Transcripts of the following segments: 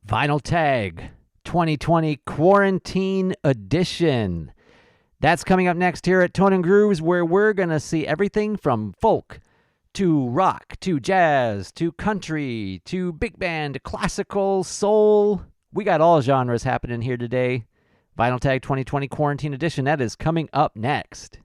Vinyl Tag 2020 Quarantine Edition. That's coming up next here at Tone and Grooves, where we're going to see everything from folk to rock to jazz to country to big band to classical, soul. We got all genres happening here today. Vinyl Tag 2020 Quarantine Edition. That is coming up next.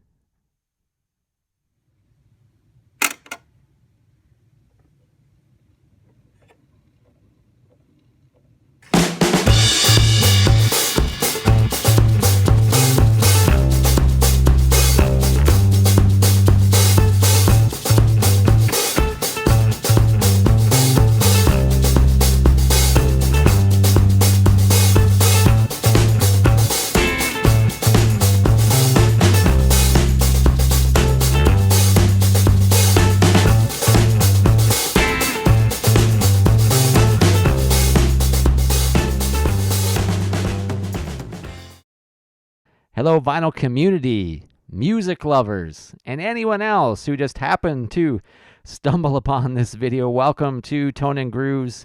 Hello, vinyl community, music lovers, and anyone else who just happened to stumble upon this video. Welcome to Tone and Grooves.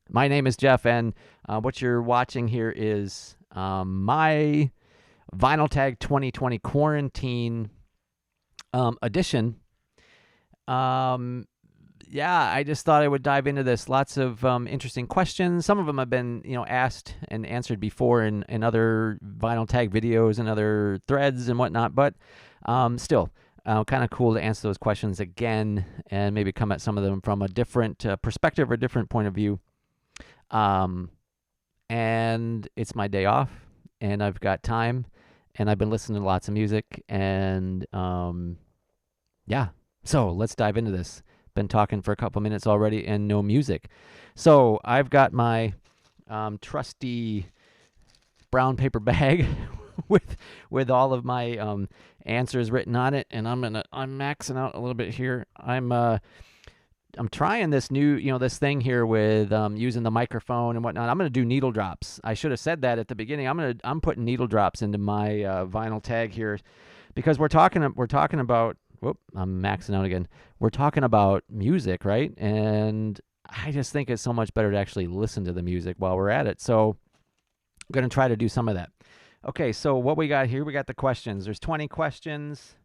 My name is Jeff, and what you're watching here is my Vinyl Tag 2020 Quarantine edition. Yeah, I just thought I would dive into this. Lots of interesting questions. Some of them have been, asked and answered before in other Vinyl Tag videos and other threads and whatnot. But still, kind of cool to answer those questions again and maybe come at some of them from a different perspective or different point of view. And it's my day off, and I've got time, and I've been listening to lots of music, and yeah. So let's dive into this. Been talking for a couple minutes already and no music. So I've got my trusty brown paper bag with all of my answers written on it, and I'm maxing out a little bit here. I'm trying this new, this thing here with using the microphone and whatnot. I'm gonna do needle drops. I should have said that at the beginning. I'm putting needle drops into my Vinyl Tag here because we're talking about. Whoop, I'm maxing out again. We're talking about music, right? And I just think it's so much better to actually listen to the music while we're at it. So I'm going to try to do some of that. Okay, so what we got here, we got the questions. There's 20 questions.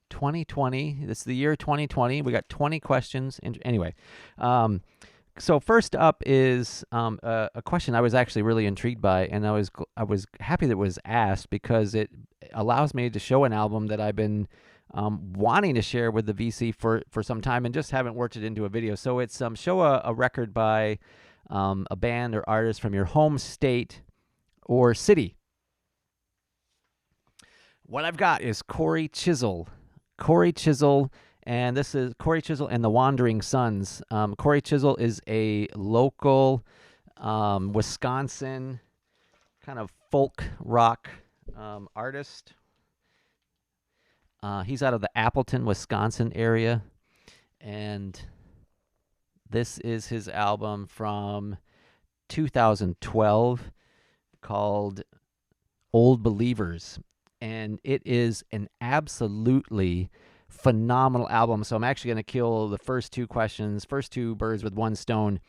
2020, this is the year 2020. We got 20 questions. Anyway, so first up is a question I was actually really intrigued by, and I was happy that it was asked because it allows me to show an album that I've been wanting to share with the VC for some time and just haven't worked it into a video. So it's show a record by a band or artist from your home state or city. What I've got is Corey Chisel. Corey Chisel, and this is Corey Chisel and the Wandering Sons. Corey Chisel is a local Wisconsin kind of folk rock artist. He's out of the Appleton, Wisconsin area, and this is his album from 2012 called Old Believers, and it is an absolutely phenomenal album. So I'm actually going to kill the first two birds with one stone,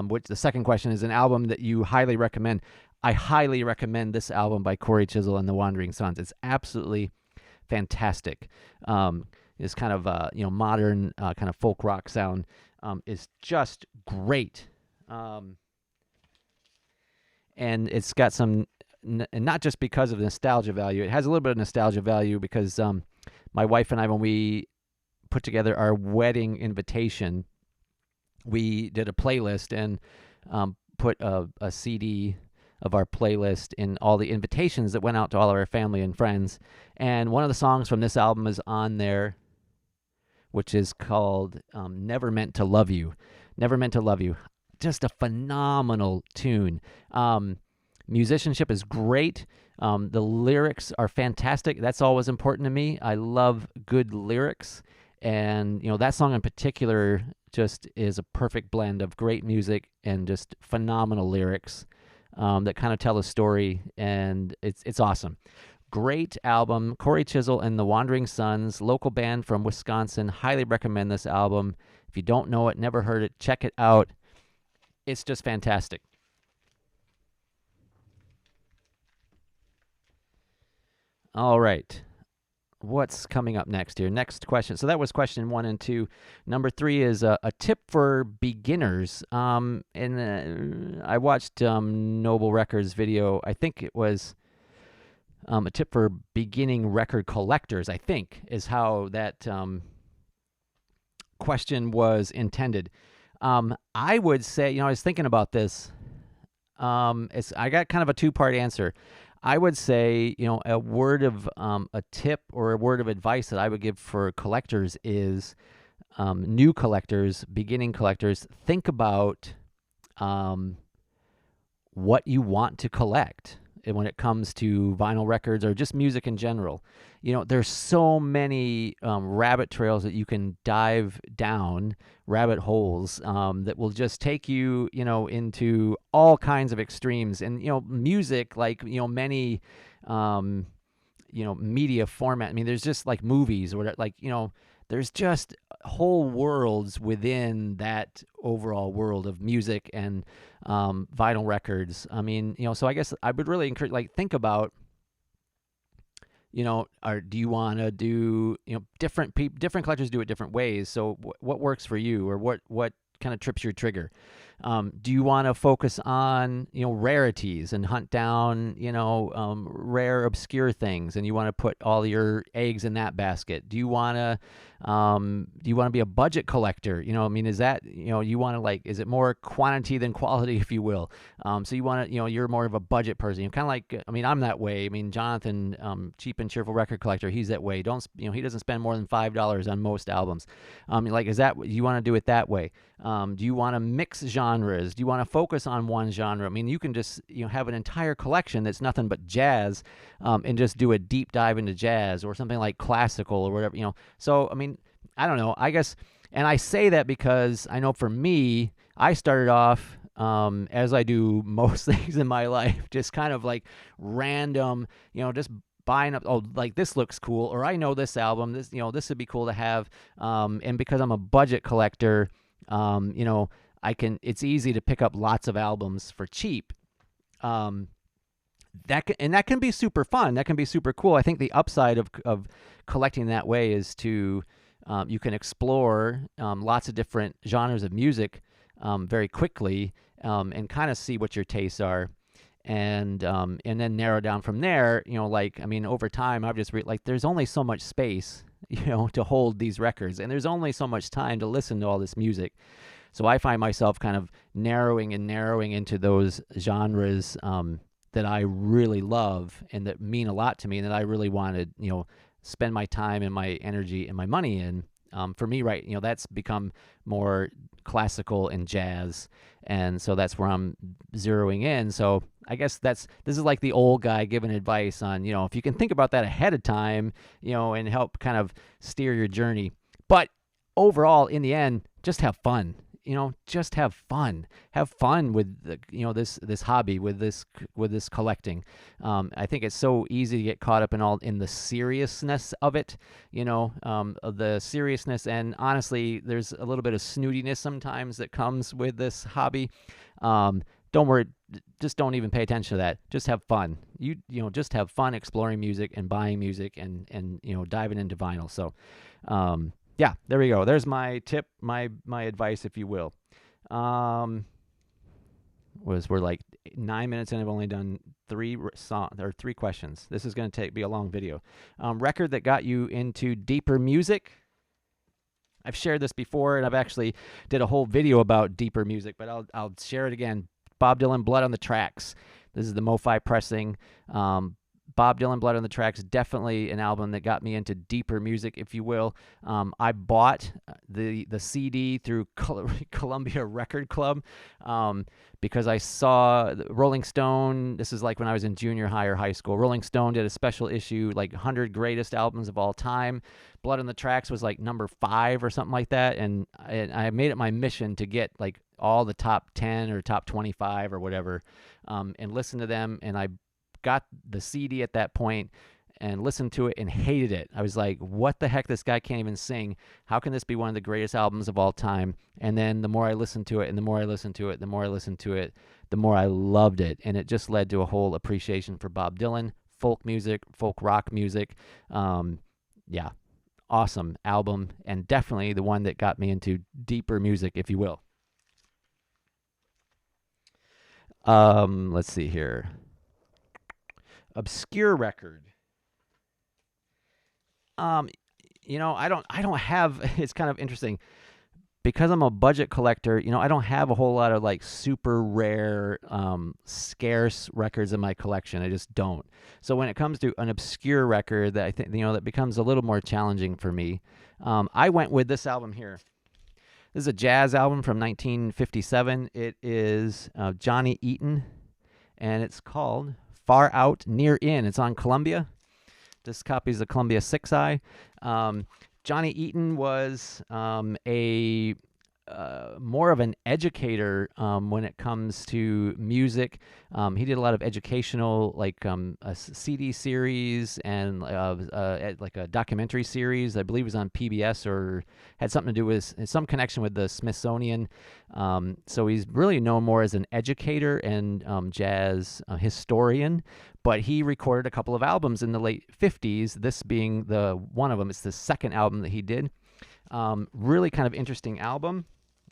which the second question is an album that you highly recommend. I highly recommend this album by Corey Chisel and the Wandering Sons. It's absolutely fantastic. This kind of modern kind of folk rock sound is just great, and it's got some and not just because of the nostalgia value. It has a little bit of nostalgia value because my wife and I, when we put together our wedding invitation, we did a playlist and put a CD of our playlist in all the invitations that went out to all of our family and friends. And one of the songs from this album is on there, which is called Never Meant to Love You. Never Meant to Love You. Just a phenomenal tune. Musicianship is great. The lyrics are fantastic. That's always important to me. I love good lyrics. And, that song in particular just is a perfect blend of great music and just phenomenal lyrics. That kind of tell a story, and it's awesome. Great album. Corey Chisel and the Wandering Sons, local band from Wisconsin. Highly recommend this album. If you don't know it, never heard it, check it out. It's just fantastic. All right. What's coming up next here? Next question. So that was question 1 and 2. Number 3 is a tip for beginners. And I watched Noble Records video. I think it was a tip for beginning record collectors, I think, is how that question was intended. I would say, I was thinking about this. I got kind of a two-part answer. I would say, a word of a tip or a word of advice that I would give for collectors is new collectors, beginning collectors, think about what you want to collect when it comes to vinyl records or just music in general. There's so many rabbit trails that you can dive down, rabbit holes that will just take you, into all kinds of extremes. And, music, like, many, media format. I mean, there's just like movies or like, there's just whole worlds within that overall world of music and vinyl records. I mean, so I guess I would really encourage, think about, or do you want to do, different collectors do it different ways. So what works for you, or what kind of trips your trigger? Do you want to focus on, rarities and hunt down, rare, obscure things, and you want to put all your eggs in that basket? Do you want to be a budget collector? Is that, you want to is it more quantity than quality, if you will? So you want to, you're more of a budget person. You're kind of like, I'm that way. Jonathan, Cheap and Cheerful Record Collector, he's that way. He doesn't spend more than $5 on most albums. Is that, you want to do it that way? Do you want to mix genres? Do you want to focus on one genre? You can just, have an entire collection that's nothing but jazz, and just do a deep dive into jazz or something like classical or whatever, So, I don't know, I guess, and I say that because I know for me, I started off, as I do most things in my life, just kind of like random, just buying up, this looks cool, or I know this album, this would be cool to have, and because I'm a budget collector, it's easy to pick up lots of albums for cheap. That can be super fun. That can be super cool. I think the upside of collecting that way is to, you can explore lots of different genres of music very quickly, and kind of see what your tastes are, and then narrow down from there. Over time, I've just there's only so much space, to hold these records, and there's only so much time to listen to all this music. So I find myself kind of narrowing into those genres that I really love and that mean a lot to me, and that I really want to, spend my time and my energy and my money in. For me, right, that's become more classical and jazz, and so that's where I'm zeroing in. So I guess this is like the old guy giving advice on, if you can think about that ahead of time, and help kind of steer your journey. But overall, in the end, just have fun. Just have fun. Have fun with this hobby, with this collecting. I think it's so easy to get caught up in the seriousness of it. Of the seriousness, and honestly, there's a little bit of snootiness sometimes that comes with this hobby. Don't worry. Just don't even pay attention to that. Just have fun. Just have fun exploring music and buying music and diving into vinyl. So. Yeah, there we go. There's my tip, my advice, if you will. We're like 9 minutes and I've only done three questions. This is going to be a long video. Record that got you into deeper music. I've shared this before, and I've actually did a whole video about deeper music, but I'll share it again. Bob Dylan, Blood on the Tracks. This is the Mo-Fi pressing. Bob Dylan, Blood on the Tracks, definitely an album that got me into deeper music, if you will. I bought the CD through Columbia Record Club because I saw Rolling Stone. This is like when I was in junior high or high school. Rolling Stone did a special issue, like 100 greatest albums of all time. Blood on the Tracks was like number 5 or something like that, and I made it my mission to get like all the top 10 or top 25 or whatever, and listen to them, and I got the CD at that point and listened to it and hated it. I was like, what the heck? This guy can't even sing. How can this be one of the greatest albums of all time? And then the more I listened to it and the more I listened to it, the more I listened to it, the more I loved it. And it just led to a whole appreciation for Bob Dylan folk music, folk rock music. Yeah, awesome album, and definitely the one that got me into deeper music, if you will. Let's see here. Obscure record. Um, I don't have. It's kind of interesting because I'm a budget collector. I don't have a whole lot of like super rare, scarce records in my collection. I just don't. So when it comes to an obscure record that I think that becomes a little more challenging for me, I went with this album here. This is a jazz album from 1957. It is Johnny Eaton, and it's called Far Out Near In. It's on Columbia. This copy is the Columbia 6i. Johnny Eaton was a more of an educator when it comes to music. He did a lot of educational, like a CD series and like a documentary series. I believe it was on PBS or had something to do with some connection with the Smithsonian. So he's really known more as an educator and jazz historian. But he recorded a couple of albums in the late 50s, this being the one of them. It's the second album that he did. Really kind of interesting album.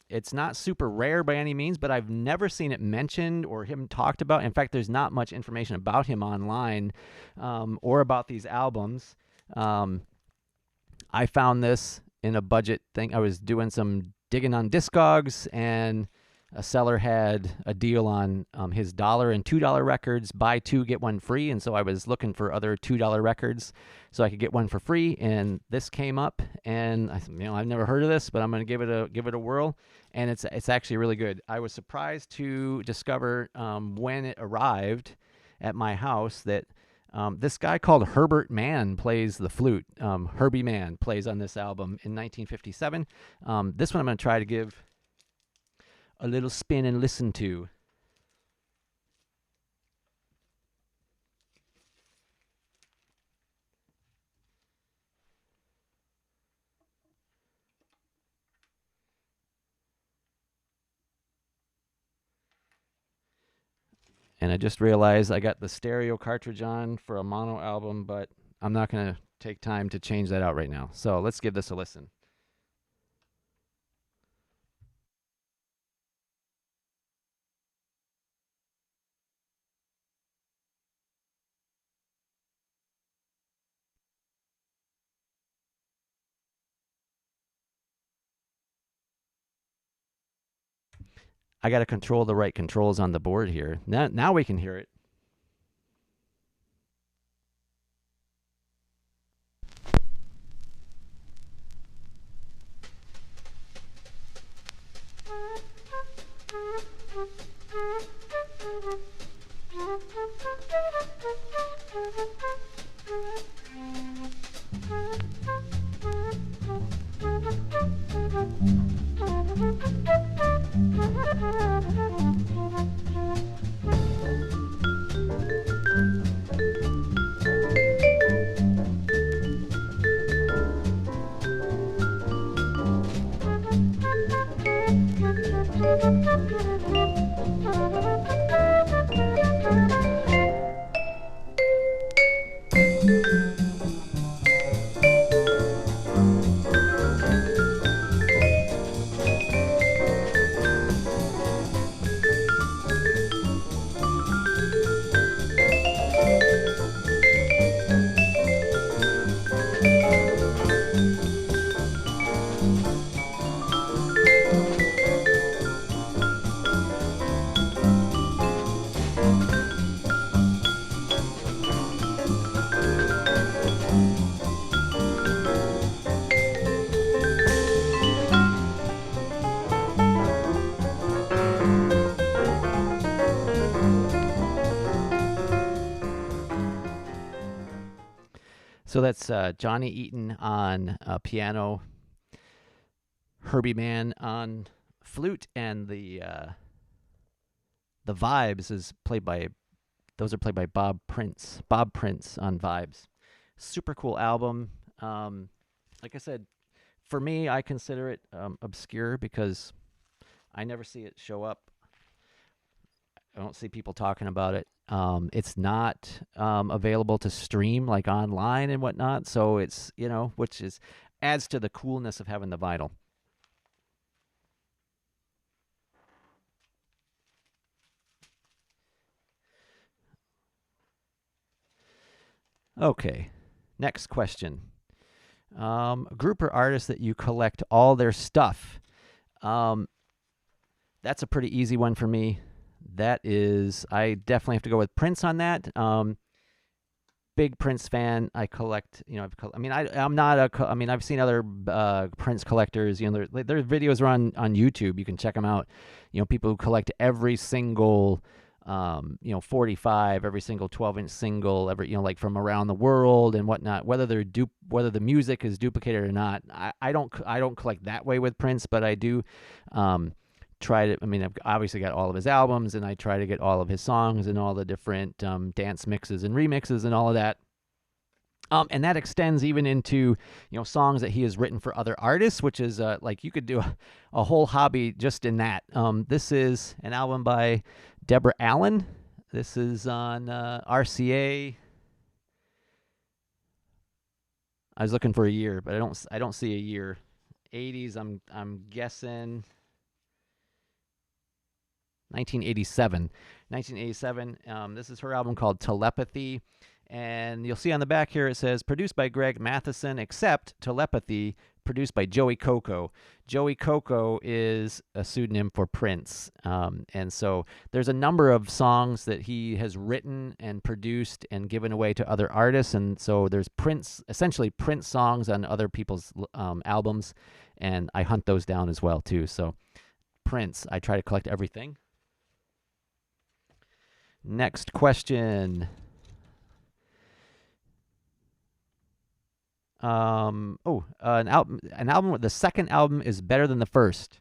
It's not super rare by any means, but I've never seen it mentioned or him talked about. In fact, there's not much information about him online or about these albums. I found this in a budget thing. I was doing some digging on Discogs, and a seller had a deal on his $1 and $2 records, buy two, get one free. And so I was looking for other $2 records so I could get one for free. And this came up, and I've never heard of this, but I'm going to give it a whirl. And it's actually really good. I was surprised to discover when it arrived at my house that this guy called Herbert Mann plays the flute. Herbie Mann plays on this album in 1957. This one I'm going to try to give a little spin and listen to. And I just realized I got the stereo cartridge on for a mono album, but I'm not going to take time to change that out right now. So let's give this a listen. I got to control the right controls on the board here. Now we can hear it. So that's Johnny Eaton on piano, Herbie Mann on flute, and the vibes is played by those are played by Bob Prince. Bob Prince on vibes. Super cool album. Like I said, for me, I consider it obscure because I never see it show up I don't see people talking about it. It's not available to stream like online and whatnot, so it's which is adds to the coolness of having the vinyl. Okay, next question. A group or artist that you collect all their stuff. Um, that's a pretty easy one for me. That is, I definitely have to go with Prince on that. Big Prince fan. I collect, I mean, I'm not I mean, I've seen other Prince collectors. Their videos are on YouTube. You can check them out. People who collect every single 45, every single 12-inch single, every like from around the world and whatnot. Whether whether the music is duplicated or not, I don't collect that way with Prince, but I do. Try to. I mean, I've obviously got all of his albums, and I try to get all of his songs and all the different dance mixes and remixes and all of that. And that extends even into songs that he has written for other artists, which is like you could do a whole hobby just in that. This is an album by Deborah Allen. This is on RCA. I was looking for a year, but I don't see a year. 80s. I'm guessing 1987. 1987. This is her album called Telepathy. And you'll see on the back here it says, produced by Greg Matheson, except Telepathy, produced by Joey Coco. Joey Coco is a pseudonym for Prince. And so there's a number of songs that he has written and produced and given away to other artists. And so there's essentially Prince songs on other people's albums. And I hunt those down as well, too. So Prince, I try to collect everything. Next question. An album. The second album is better than the first.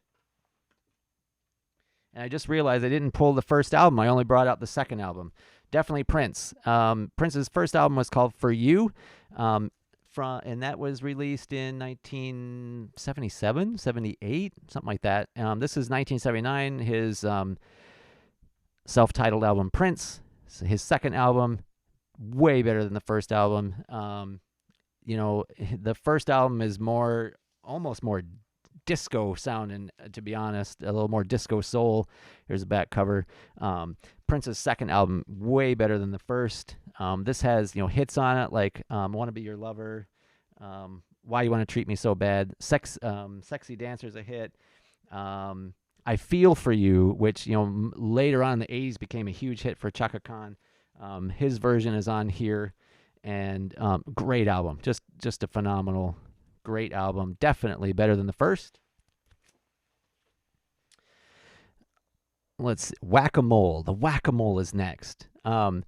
And I just realized I didn't pull the first album. I only brought out the second album. Definitely Prince. Prince's first album was called For You. And that was released in 1977, 78, something like that. This is 1979, his self-titled album, Prince. So his second album, way better than the first album. The first album is almost more disco sounding, to be honest, a little more disco soul. Here's the back cover. Prince's second album, way better than the first. This has, hits on it like Wanna Be Your Lover, Why You Want to Treat Me So Bad, Sexy Dancer's a hit. I Feel For You, which, later on in the 80s became a huge hit for Chaka Khan. His version is on here. And great album, just a phenomenal, great album. Definitely better than the first. Let's see. Whack-A-Mole. The Whack-A-Mole is next. I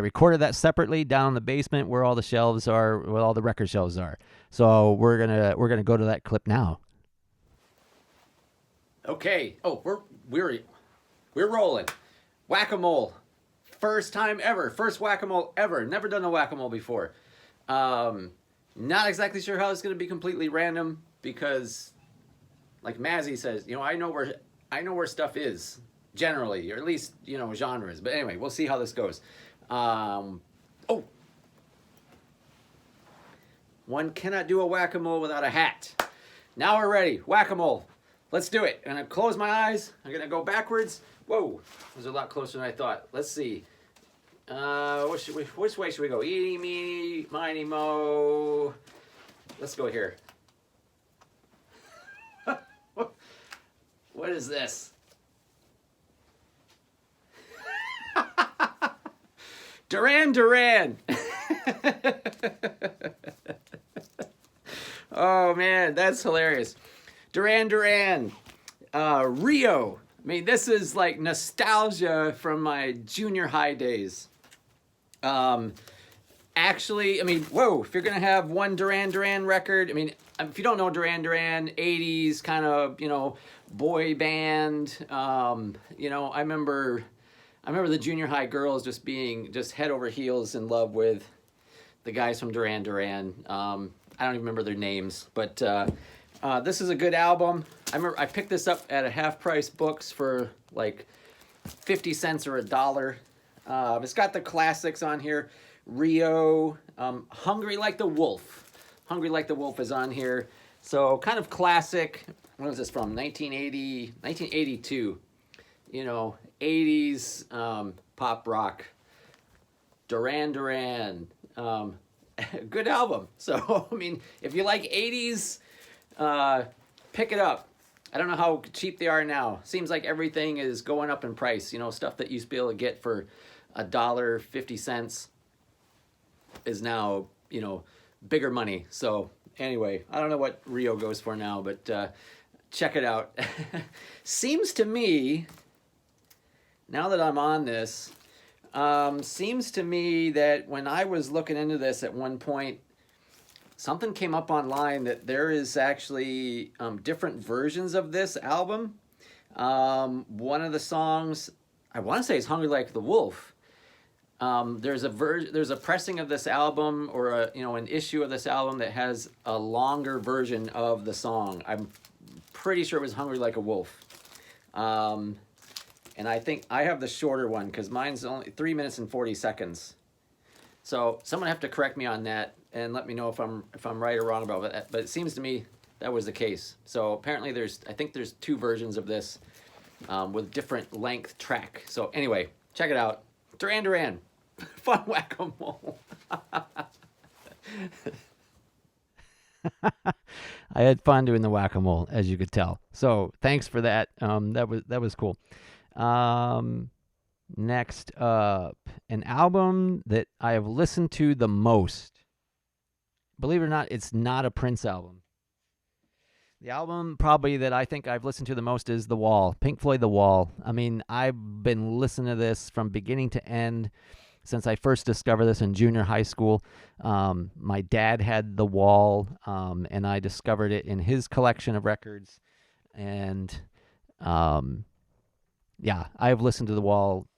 recorded that separately down in the basement where all the shelves are, where all the record shelves are. So we're gonna go to that clip now. Okay. Oh, we're rolling. Whack-A-Mole. First time ever. First Whack-A-Mole ever. Never done a Whack-A-Mole before. Not exactly sure how it's going to be completely random because, like Mazzy says, I know where stuff is generally, or at least genres. But anyway, we'll see how this goes. One cannot do a Whack-A-Mole without a hat. Now we're ready. Whack-A-Mole. Let's do it. I'm going to close my eyes. I'm going to go backwards. Whoa, it was a lot closer than I thought. Let's see. Which way should we go? Eeny, meeny, miny, mo. Let's go here. What is this? Duran Duran. Oh, man, that's hilarious. Duran Duran. Rio. I mean, this is like nostalgia from my junior high days. Actually, I mean, whoa, if you're going to have one Duran Duran record, I mean, if you don't know Duran Duran, 80s kind of, boy band, I remember the junior high girls just being head over heels in love with the guys from Duran Duran. I don't even remember their names, but this is a good album. I remember I picked this up at a Half Price Books for like 50 cents or a dollar. It's got the classics on here. Rio, Hungry Like the Wolf. Hungry Like the Wolf is on here. So kind of classic. When was this from? 1980, 1982. 80s pop rock. Duran Duran. Good album. So, I mean, if you like 80s, pick it up. I don't know how cheap they are now. Seems like everything is going up in price. Stuff that you used to be able to get for $1.50 is now, bigger money. So anyway, I don't know what Rio goes for now, but check it out. Seems to me, now that I'm on this, seems to me that when I was looking into this at one point, something came up online that there is actually different versions of this album. One of the songs, I want to say, is "Hungry Like the Wolf." There's a pressing of this album, or an issue of this album that has a longer version of the song. I'm pretty sure it was "Hungry Like a Wolf." And I think I have the shorter one because mine's only 3 minutes and 40 seconds. So someone have to correct me on that and let me know if I'm right or wrong about that. But it seems to me that was the case. So apparently I think there's 2 versions of this with different length track. So anyway, check it out. Duran Duran, fun whack-a-mole. I had fun doing the whack-a-mole, as you could tell. So thanks for that. That was cool. Next up, an album that I have listened to the most. Believe it or not, it's not a Prince album. The album probably that I think I've listened to the most is The Wall, Pink Floyd, The Wall. I mean, I've been listening to this from beginning to end since I first discovered this in junior high school. My dad had The Wall, and I discovered it in his collection of records. And yeah, I've listened to The Wall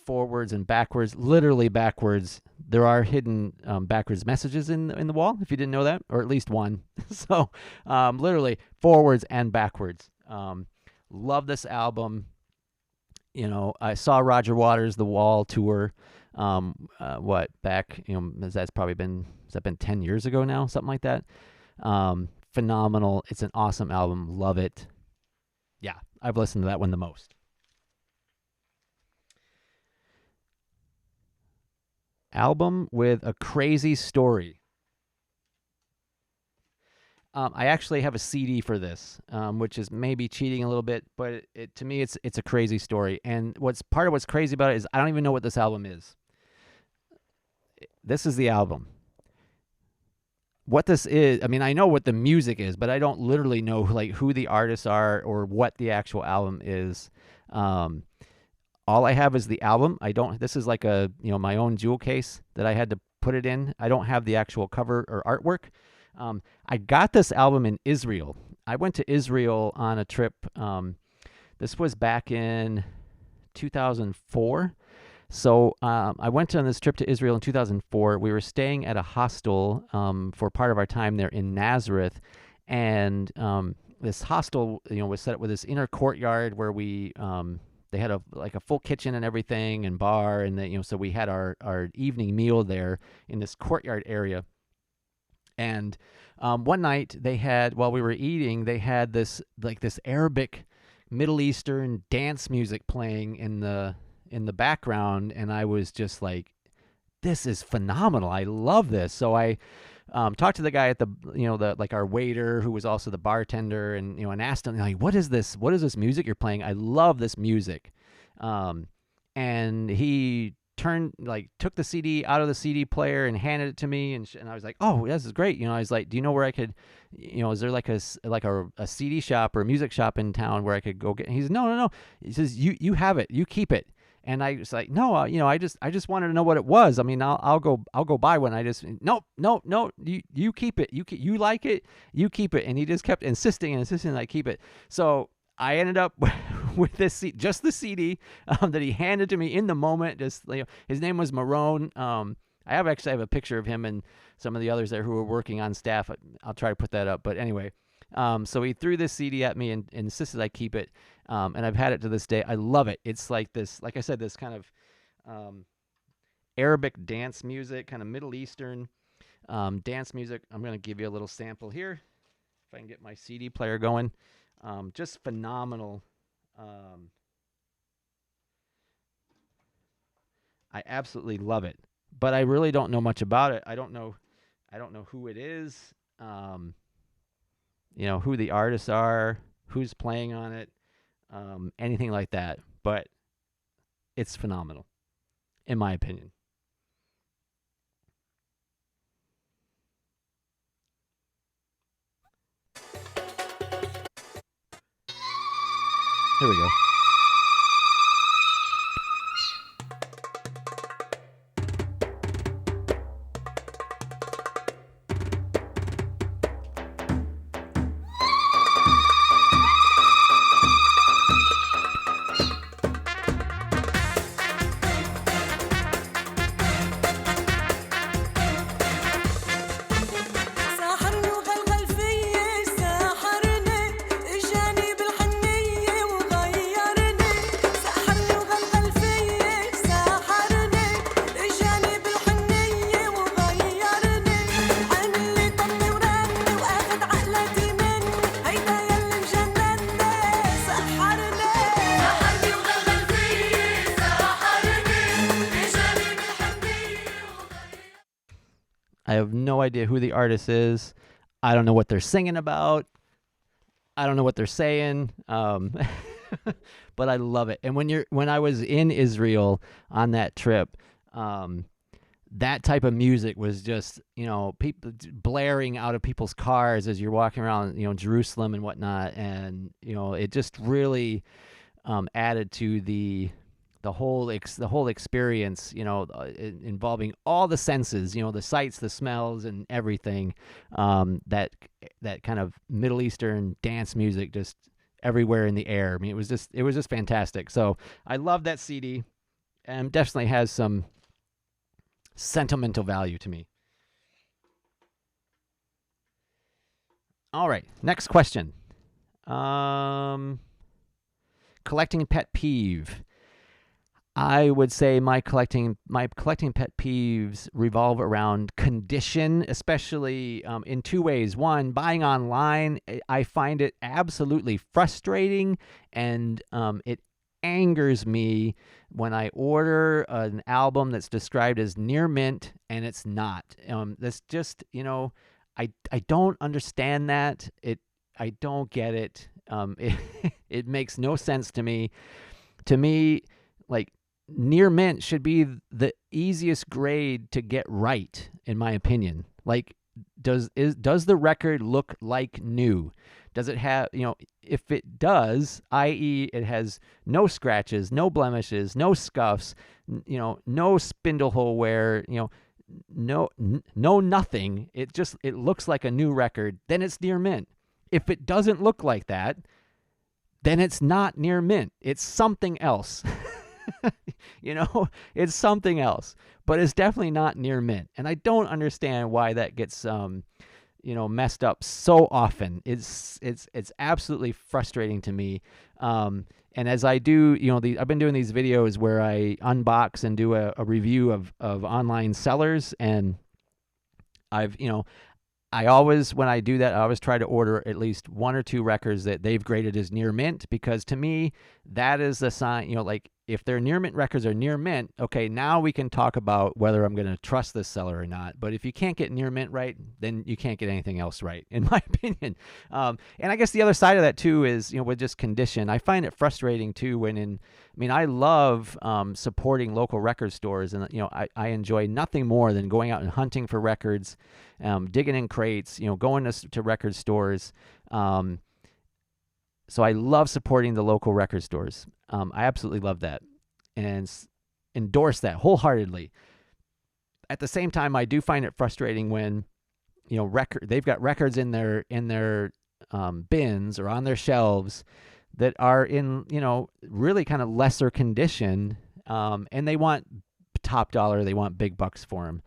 forwards and backwards, literally backwards. There are hidden backwards messages in The Wall, if you didn't know that, or at least one. So literally forwards and backwards. Love this album. I saw Roger Waters' The Wall tour. Back, has that been 10 years ago now? Something like that. Phenomenal. It's an awesome album. Love it. Yeah, I've listened to that one the most. Album with a crazy story. I actually have a CD for this, which is maybe cheating a little bit, but to me, it's a crazy story. And what's crazy about it is I don't even know what this album is. This is the album. What this is, I mean, I know what the music is, but I don't literally know who the artists are or what the actual album is. All I have is the album. This is like my own jewel case that I had to put it in. I don't have the actual cover or artwork. I got this album in Israel. I went to Israel on a trip. This was back in 2004. So I went on this trip to Israel in 2004. We were staying at a hostel for part of our time there in Nazareth. And this hostel, was set up with this inner courtyard where we... they had a full kitchen and everything and bar, and so we had our evening meal there in this courtyard area. And one night while we were eating, they had this Arabic, Middle Eastern dance music playing in the background, and I was just like, this is phenomenal. I love this. So I talked to the guy at our waiter, who was also the bartender, and asked him, what is this music you're playing? I love this music. And he took the CD out of the CD player and handed it to me, and I was like, oh, this is great. I was like, do you know where I could, is there a CD shop or a music shop in town where I could go get? And he's no. He says, you have it, you keep it. And I was like, no, I just wanted to know what it was. I mean, I'll go buy one. No, you keep it. You like it, you keep it. And he just kept insisting that I keep it. So I ended up with this just the CD that he handed to me in the moment. Just his name was Marone. I have a picture of him and some of the others there who were working on staff. I'll try to put that up. But anyway, so he threw this CD at me and insisted I keep it. And I've had it to this day. I love it. It's like this, like I said, this kind of Arabic dance music, kind of Middle Eastern dance music. I'm going to give you a little sample here if I can get my CD player going. Just phenomenal. I absolutely love it, but I really don't know much about it. I don't know who it is. Who the artists are, who's playing on it, anything like that. But it's phenomenal, in my opinion. Here we go. I have no idea who the artist is. I don't know what they're singing about. I don't know what they're saying. But I love it. And when I was in Israel on that trip, that type of music was just, people blaring out of people's cars as you're walking around, Jerusalem and whatnot. And, it just really added to the whole experience, involving all the senses, the sights, the smells, and everything. That kind of Middle Eastern dance music just everywhere in the air. I mean, it was just fantastic. So I love that CD, and definitely has some sentimental value to me. All right, next question. Collecting pet peeve. I would say my collecting pet peeves revolve around condition, especially in two ways. One, buying online, I find it absolutely frustrating, and it angers me when I order an album that's described as near mint and it's not. That's just, I don't understand that. I don't get it. It makes no sense to me. To me, like, near mint should be the easiest grade to get right, in my opinion. Like, does the record look like new? Does it have, if it does, i.e., it has no scratches, no blemishes, no scuffs, no spindle hole wear, no nothing. It looks like a new record. Then it's near mint. If it doesn't look like that, then it's not near mint. It's something else. It's something else, but it's definitely not near mint. And I don't understand why that gets, messed up so often. It's absolutely frustrating to me. And as I do, I've been doing these videos where I unbox and do a review of online sellers, and I always, when I do that, I always try to order at least one or two records that they've graded as near mint, because to me, that is a sign, like, if their near mint records are near mint, okay, now we can talk about whether I'm going to trust this seller or not. But if you can't get near mint right, then you can't get anything else right, in my opinion. And I guess the other side of that too is, with just condition, I find it frustrating too I love supporting local record stores, and I enjoy nothing more than going out and hunting for records, digging in crates, going to record stores. So I love supporting the local record stores. I absolutely love that and endorse that wholeheartedly. At the same time, I do find it frustrating when, they've got records in their bins or on their shelves that are in, really kind of lesser condition, and they want top dollar, they want big bucks for them.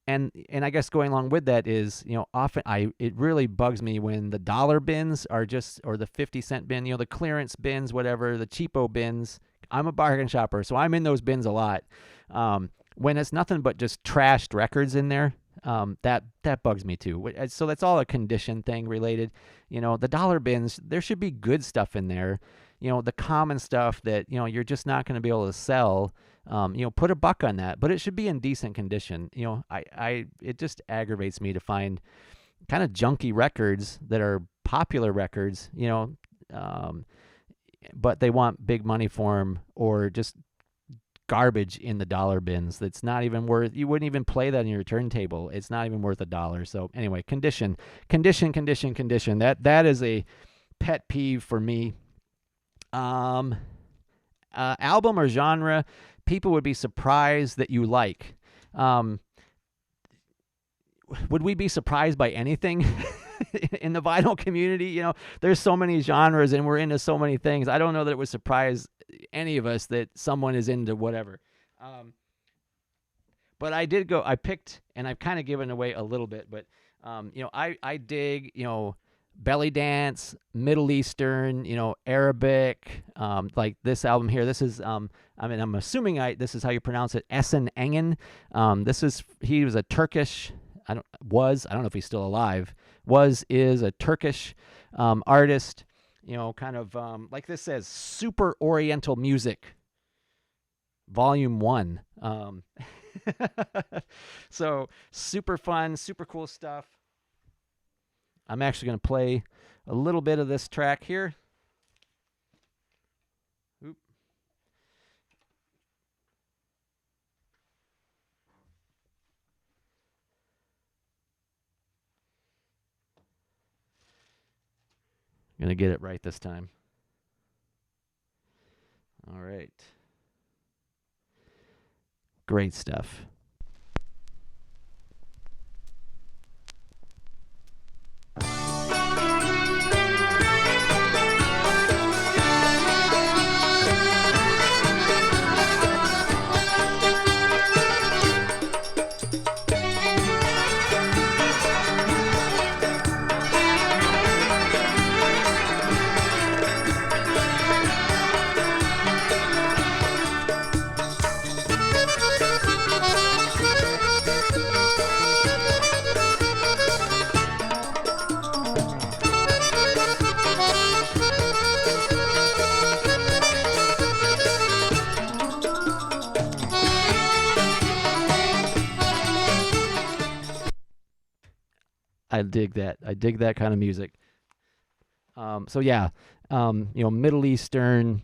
and I guess going along with that is, often it really bugs me when the dollar bins are just, or the 50-cent bin, the clearance bins, whatever, the cheapo bins. I'm a bargain shopper, so I'm in those bins a lot. When it's nothing but just trashed records in there, that bugs me too. So that's all a condition thing related. The dollar bins, there should be good stuff in there. The common stuff that you're just not going to be able to sell. Put $1 on that, but it should be in decent condition. It just aggravates me to find kind of junky records that are popular records, but they want big money for them, or just garbage in the dollar bins that's not even worth, you wouldn't even play that on your turntable. It's not even worth $1. So anyway, condition. That is a pet peeve for me. Album or genre people would be surprised that you like. Would we be surprised by anything in the vinyl community? There's so many genres and we're into so many things. I don't know that it would surprise any of us that someone is into whatever. But I picked, and I've kind of given away a little bit, but I dig, belly dance, Middle Eastern, Arabic, like this album here. This is, I'm assuming this is how you pronounce it, Esen Engen. He was a Turkish, I don't know if he's still alive, is a Turkish artist, kind of, like this says, Super Oriental Music, Volume 1. So super fun, super cool stuff. I'm actually going to play a little bit of this track here. Oop. I'm going to get it right this time. All right. Great stuff. I dig that. I dig that kind of music. So yeah, Middle Eastern,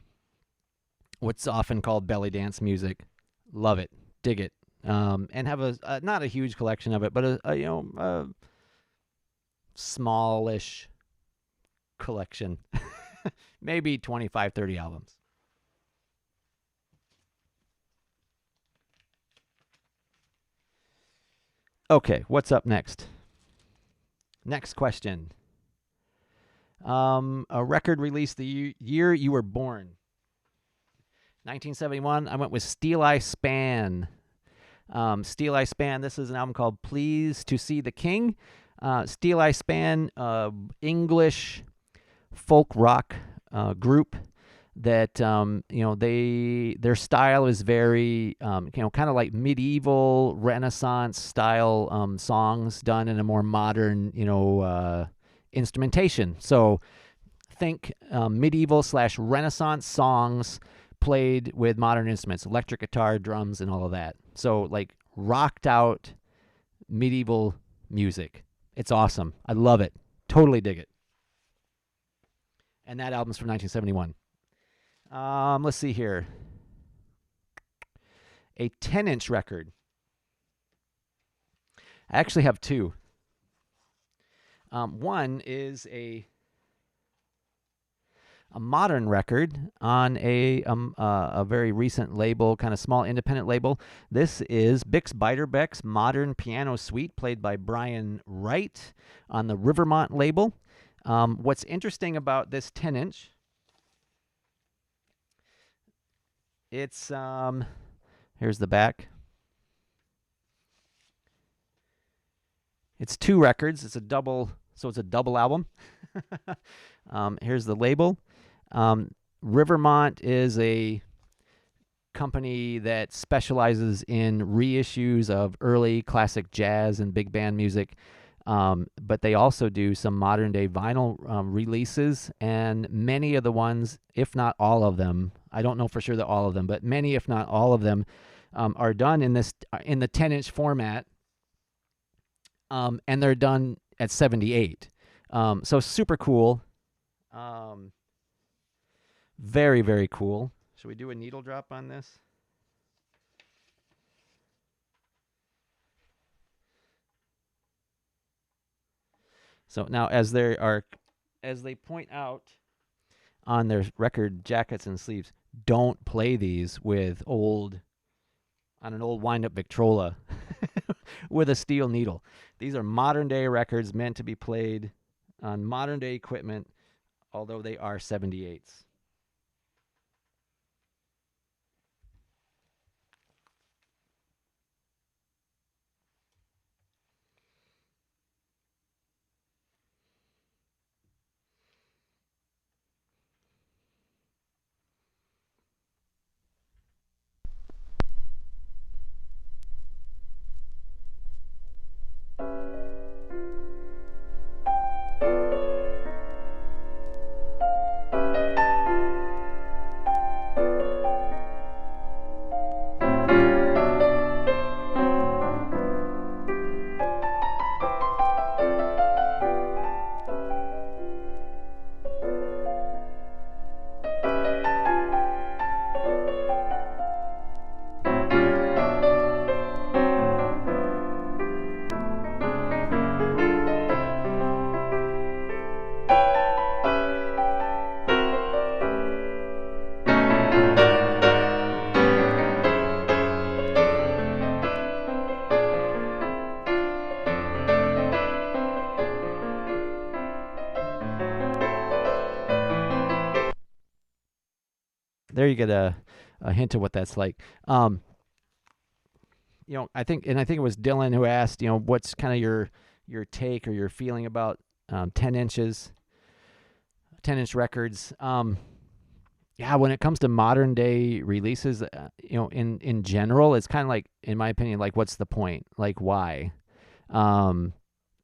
what's often called belly dance music. Love it. Dig it. And have a not a huge collection of it, but a smallish collection. Maybe 25, 30 albums. Okay, what's up next? Next question. A record released the year you were born. 1971. I went with Steel Eye Span. Steel Eye Span. This is an album called Pleased to See the King. Steel Eye Span, English folk rock group that their style is very kind of like medieval Renaissance style songs done in a more modern instrumentation. So think medieval / Renaissance songs played with modern instruments, electric guitar, drums, and all of that. So like rocked out medieval music. It's awesome. I love it. Totally dig it. And that album's from 1971. Let's see here. A 10-inch record. I actually have two. One is a modern record on a very recent label, kind of small independent label. This is Bix Beiderbecke's Modern Piano Suite, played by Brian Wright on the Rivermont label. What's interesting about this 10-inch, it's here's the back. It's 2 records. It's a double, so it's a double album. Here's the label. Rivermont is a company that specializes in reissues of early classic jazz and big band music. But they also do some modern day vinyl releases, and many of the ones, if not all of them, I don't know for sure that all of them, but many, if not all of them, are done in the 10-inch format, and they're done at 78. So super cool. Very, very cool. Should we do a needle drop on this? So now, as they point out on their record jackets and sleeves, don't play these with on an old wind-up Victrola with a steel needle. These are modern-day records meant to be played on modern-day equipment, although they are 78s. There you get a hint of what that's like. I think it was Dylan who asked, what's kind of your take or your feeling about 10-inch records. Yeah, when it comes to modern day releases, in general, it's kind of like, in my opinion, like, what's the point? Like, why?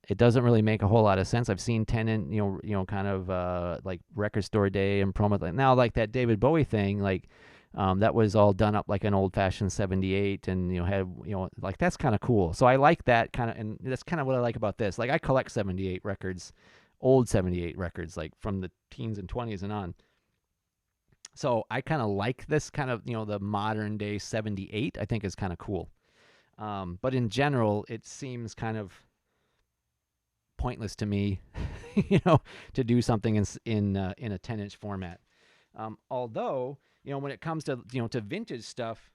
It doesn't really make a whole lot of sense. I've seen 10 kind of like Record Store Day and promo. Now, like that David Bowie thing, like that was all done up like an old fashioned 78, and had like, that's kind of cool. So I like that kind of, and that's kind of what I like about this. Like, I collect 78 records, old 78 records, like from the teens and 20s and on. So I kind of like this kind of, the modern day 78, I think is kind of cool. But in general, it seems kind of pointless to me, to do something in a 10-inch format. Although, when it comes to, to vintage stuff,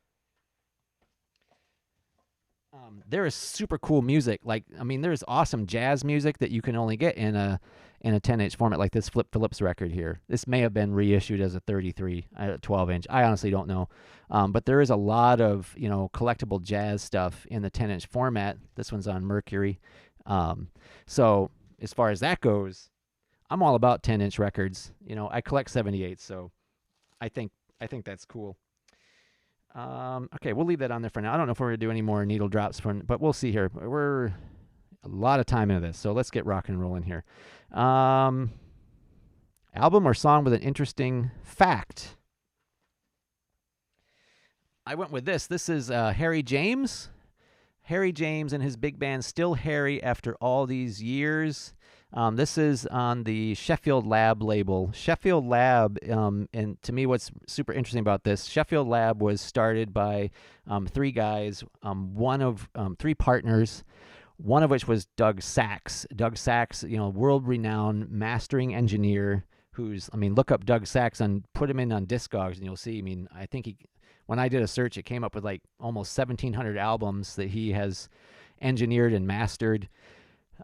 there is super cool music. Like, there's awesome jazz music that you can only get in a 10-inch format, like this Phillips record here. This may have been reissued as a 33, 12-inch. I honestly don't know. But there is a lot of, collectible jazz stuff in the 10-inch format. This one's on Mercury. So as far as that goes, I'm all about 10-inch records. I collect 78, so I think that's cool. Okay, we'll leave that on there for now. I don't know if we're going to do any more needle drops, but we'll see here. We're a lot of time into this, so let's get rock and rolling here. Album or song with an interesting fact. I went with this. This is Harry James. Harry James and his big band, Still Harry, after all these years. This is on the Sheffield Lab label. Sheffield Lab, and to me what's super interesting about this, Sheffield Lab was started by 3 guys, three partners, one of which was Doug Sachs. Doug Sachs, world-renowned mastering engineer who's, look up Doug Sachs and put him in on Discogs and you'll see, I think when I did a search, it came up with like almost 1,700 albums that he has engineered and mastered.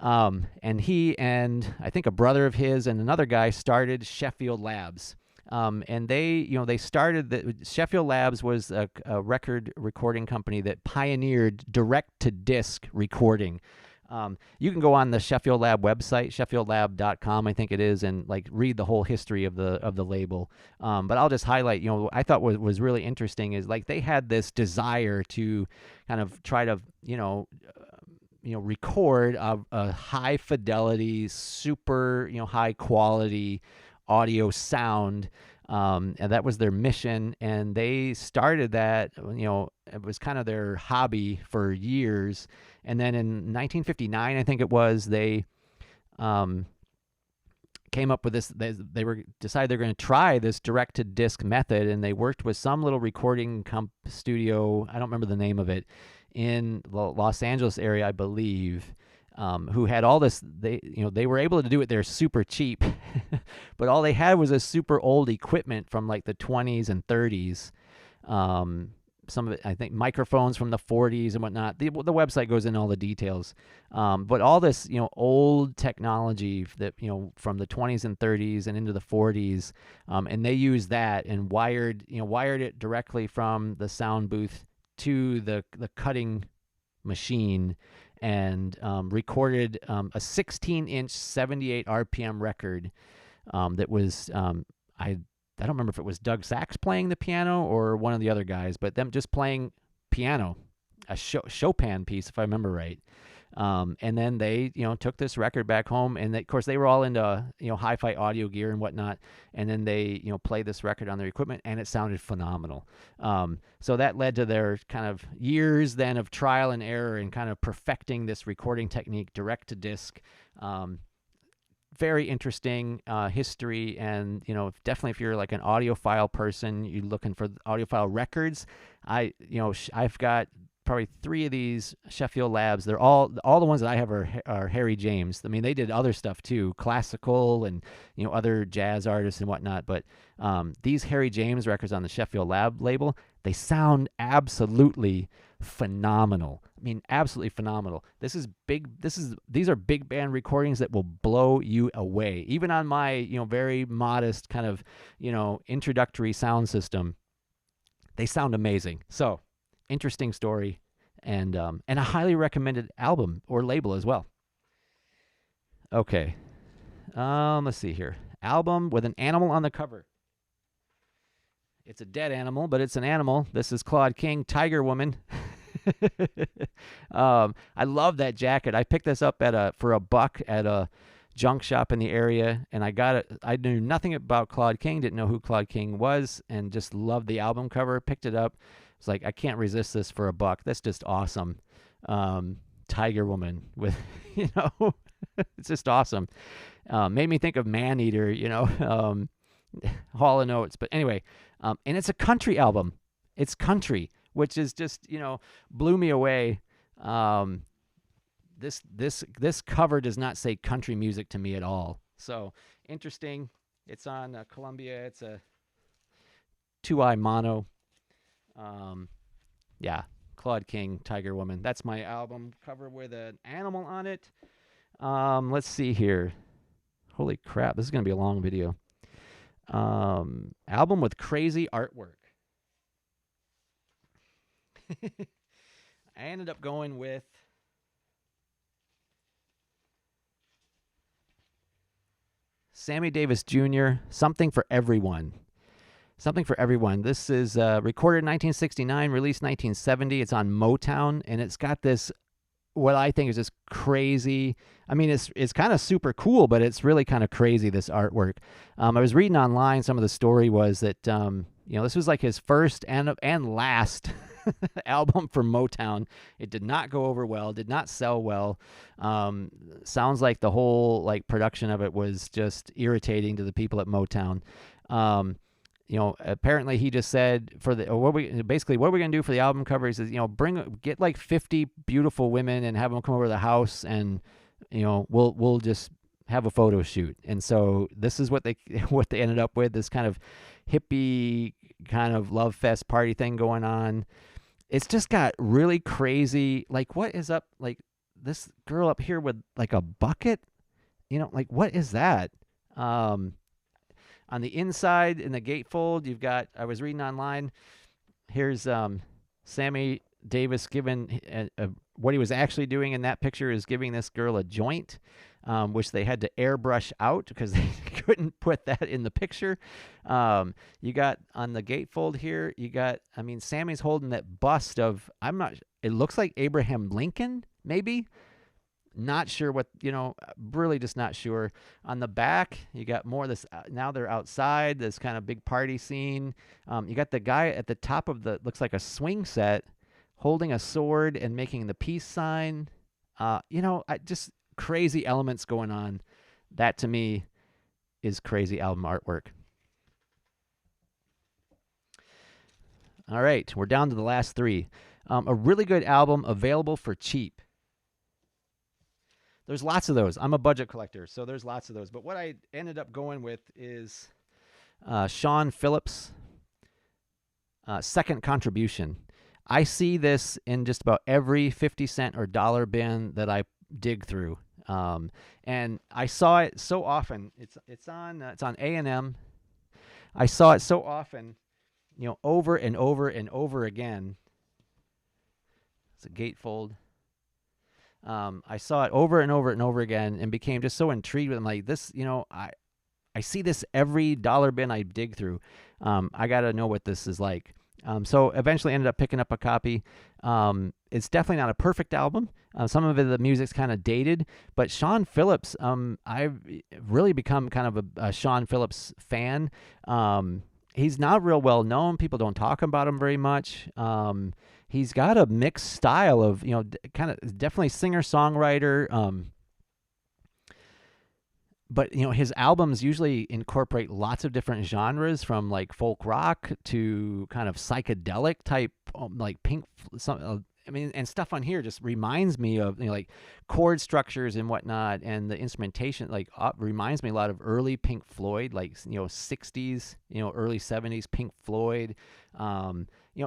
And he and I think a brother of his and another guy started Sheffield Labs. And they started Sheffield Labs was a record recording company that pioneered direct-to-disc recording. You can go on the Sheffield Lab website, sheffieldlab.com, I think it is, and like read the whole history of the label. But I'll just highlight, I thought was really interesting is like they had this desire to kind of try to, record a high fidelity, super, high quality audio sound. And that was their mission. And they started that, it was kind of their hobby for years. And then in 1959, I think it was, they came up with this. They were decided they're going to try this direct to disc method, and they worked with some little recording studio. I don't remember the name of it, in the Los Angeles area, I believe. Who had all this? They were able to do it there super cheap, but all they had was a super old equipment from like the 20s and 30s. Some of it, I think, microphones from the 40s and whatnot. The website goes into all the details. But all this, old technology that, from the 20s and 30s and into the 40s, and they used that and wired it directly from the sound booth to the cutting machine, and recorded a 16-inch 78 RPM record that was I don't remember if it was Doug Sax playing the piano or one of the other guys, but them just playing piano, a Chopin piece, if I remember right. And then they, took this record back home, and of course they were all into, hi-fi audio gear and whatnot. And then they, played this record on their equipment, and it sounded phenomenal. So that led to their kind of years then of trial and error and kind of perfecting this recording technique direct to disc. Very interesting history, and definitely if you're like an audiophile person, you're looking for audiophile records. I've got probably 3 of these Sheffield Labs. They're all the ones that I have are Harry James. I mean, they did other stuff too, classical and other jazz artists and whatnot. But these Harry James records on the Sheffield Lab label, they sound absolutely phenomenal. I mean, absolutely phenomenal. These are big band recordings that will blow you away. Even on my, very modest kind of, introductory sound system, they sound amazing. So, interesting story, and a highly recommended album or label as well. Okay. Let's see here. Album with an animal on the cover. It's a dead animal, but it's an animal. This is Claude King, Tiger Woman. I love that jacket. I picked this up for $1 at a junk shop in the area, and I got it. I knew nothing about Claude King, didn't know who Claude King was, and just loved the album cover. Picked it up. It's like, I can't resist this for $1. That's just awesome. Tiger Woman with, it's just awesome. Made me think of Maneater, Hall & Oates. But anyway, and it's a country album. It's country, which is just, blew me away. This cover does not say country music to me at all. So interesting. It's on Columbia. It's a 2-eye mono. Yeah, Claude King, Tiger Woman. That's my album cover with an animal on it. Let's see here. Holy crap, this is going to be a long video. Album with crazy artwork. I ended up going with Sammy Davis Jr., Something for Everyone. Something for Everyone. This is recorded in 1969, released 1970. It's on Motown, and it's got this, what I think is just crazy. I mean, it's kind of super cool, but it's really kind of crazy, this artwork. I was reading online, some of the story was that, this was like his first and last album for Motown. It did not go over well, did not sell well. Sounds like the whole production of it was just irritating to the people at Motown. Apparently he just said what we're going to do for the album cover, he says, get like 50 beautiful women and have them come over to the house, and, we'll just have a photo shoot. And so this is what they ended up with, this kind of hippie kind of love fest party thing going on. It's just got really crazy, what is up, this girl up here with a bucket, what is that? On the inside, in the gatefold, you've got, I was reading online, here's Sammy Davis giving a what he was actually doing in that picture is giving this girl a joint, which they had to airbrush out because they couldn't put that in the picture. You got on the gatefold here, Sammy's holding that bust of, it looks like Abraham Lincoln, maybe. Not sure what, really just not sure. On the back, you got more of this, now they're outside, this kind of big party scene. You got the guy at the top of looks like a swing set, holding a sword and making the peace sign. Just crazy elements going on. That to me is crazy album artwork. All right, we're down to the last three. A really good album available for cheap. There's lots of those. I'm a budget collector, so there's lots of those. But what I ended up going with is Sean Phillips' Second Contribution. I see this in just about every 50 cent or dollar bin that I dig through. And I saw it so often. It's on A&M. I saw it so often, over and over and over again. It's a gatefold. I saw it over and over and over again and became just so intrigued with it. I'm like, this, I see this every dollar bin I dig through. I got to know what this is like. So eventually ended up picking up a copy. It's definitely not a perfect album. Some of the music's kind of dated, but Sean Phillips, I've really become kind of a Sean Phillips fan. He's not real well known. People don't talk about him very much. He's got a mixed style of, kind of definitely singer-songwriter. But, his albums usually incorporate lots of different genres, from like folk rock to kind of psychedelic type, like Pink, and stuff on here just reminds me of, like chord structures and whatnot, and the instrumentation, reminds me a lot of early Pink Floyd, like, 60s, early 70s Pink Floyd.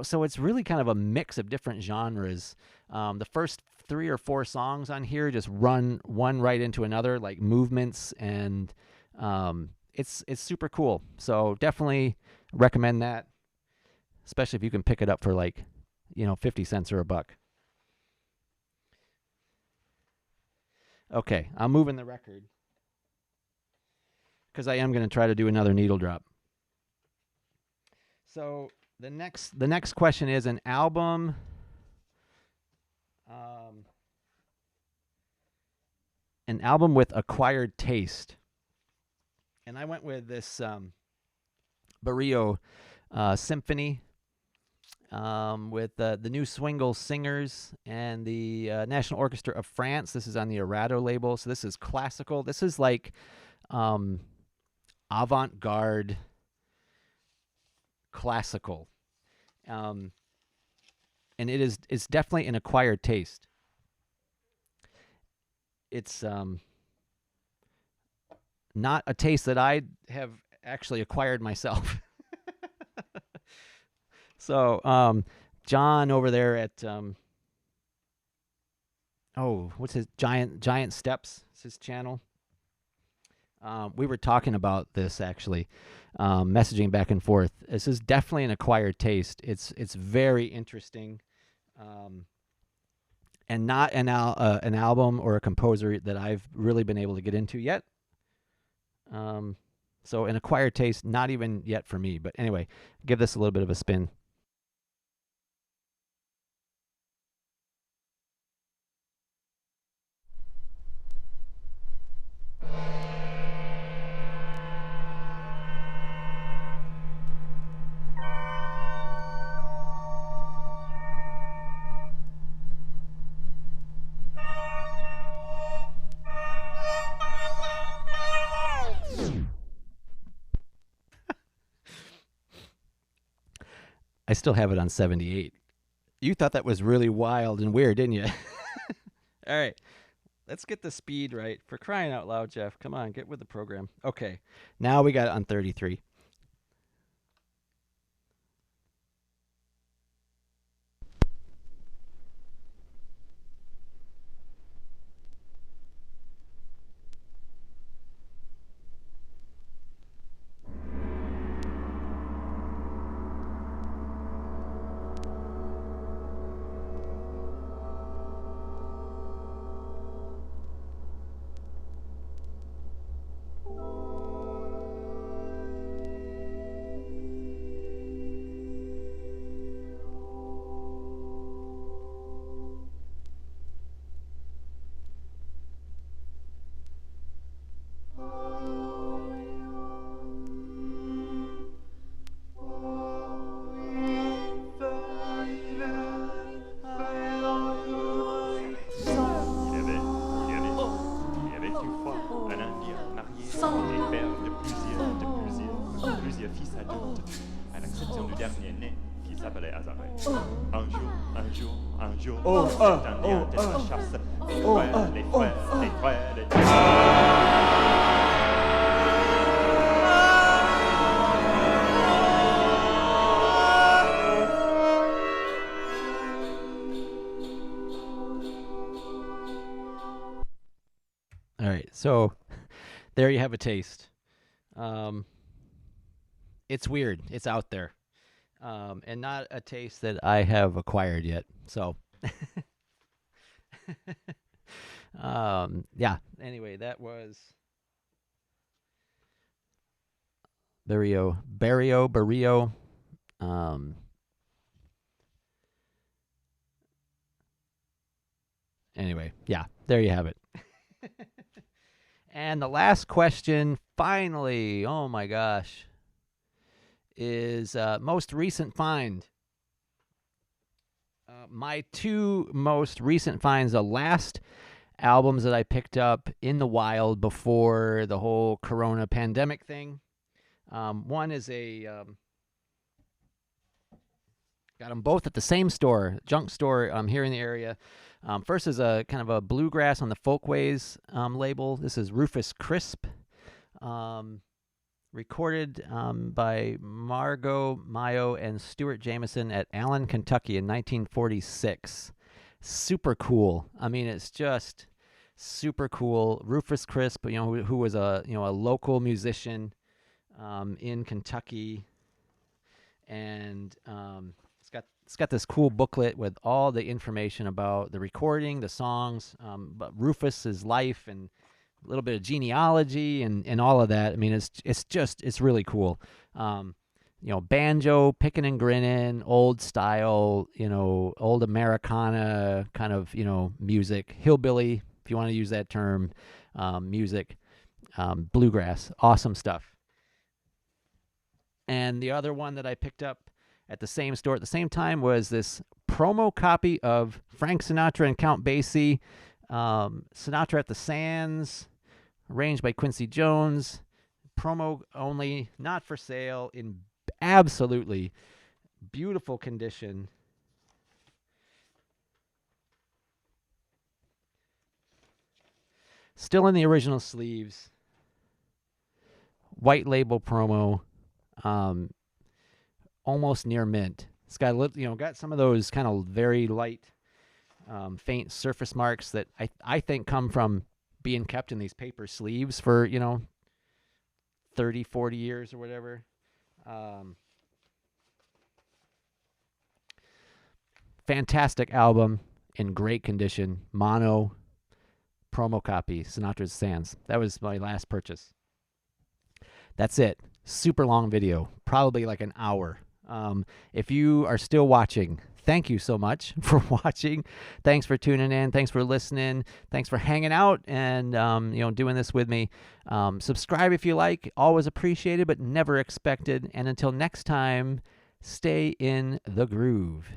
So it's really kind of a mix of different genres. The first 3 or 4 songs on here just run one right into another, like movements, and it's super cool. So definitely recommend that, especially if you can pick it up for 50 cents or $1. Okay, I'm moving the record because I am going to try to do another needle drop. So the next question is an album. An album with acquired taste. And I went with this Barrio Symphony with the New Swingle Singers and the National Orchestra of France. This is on the Arado label. So this is classical. This is like avant-garde classical. And it's definitely an acquired taste. It's not a taste that I have actually acquired myself. So, John over there at what's his Giant Steps? It's his channel. We were talking about this actually, messaging back and forth. This is definitely an acquired taste. It's very interesting. And not an album or a composer that I've really been able to get into yet. So an acquired taste, not even yet for me. But anyway, give this a little bit of a spin. I still have it on 78. You thought that was really wild and weird, didn't you? All right. Let's get the speed right. For crying out loud, Jeff. Come on, get with the program. Okay. Now we got it on 33. s'appelait hasardé. Un jour, c'est Indien de la chasse. Les frères, les All right, so there you have a taste. It's weird. It's out there, and not a taste that I have acquired yet. So, yeah. Anyway, that was Barrio. Anyway, yeah, there you have it. And the last question, finally, oh my gosh, is most recent find. My two most recent finds, the last albums that I picked up in the wild before the whole corona pandemic thing. One is got them both at the same store, junk store here in the area. First is a kind of a bluegrass on the Folkways label. This is Rufus Crisp, recorded by Margot Mayo and Stuart Jameson at Allen, Kentucky in 1946. Super cool. I mean, it's just super cool. Rufus Crisp, who was a local musician in Kentucky, and it's got this cool booklet with all the information about the recording, the songs, but Rufus's life, and a little bit of genealogy and all of that. I mean, it's really cool. Banjo, picking and grinning, old style, old Americana kind of, music, hillbilly, if you want to use that term, music, bluegrass, awesome stuff. And the other one that I picked up at the same store at the same time was this promo copy of Frank Sinatra and Count Basie, Sinatra at the Sands, arranged by Quincy Jones, promo only, not for sale, in absolutely beautiful condition. Still in the original sleeves. White label promo. Almost near mint. It's got got some of those kind of very light, faint surface marks that I think come from being kept in these paper sleeves for 30, 40 years or whatever. Fantastic album in great condition. Mono promo copy, Sinatra's Sands. That was my last purchase. That's it. Super long video, probably like an hour. If you are still watching, thank you so much for watching. Thanks for tuning in. Thanks for listening. Thanks for hanging out and doing this with me. Subscribe if you like. Always appreciated, but never expected. And until next time, stay in the groove.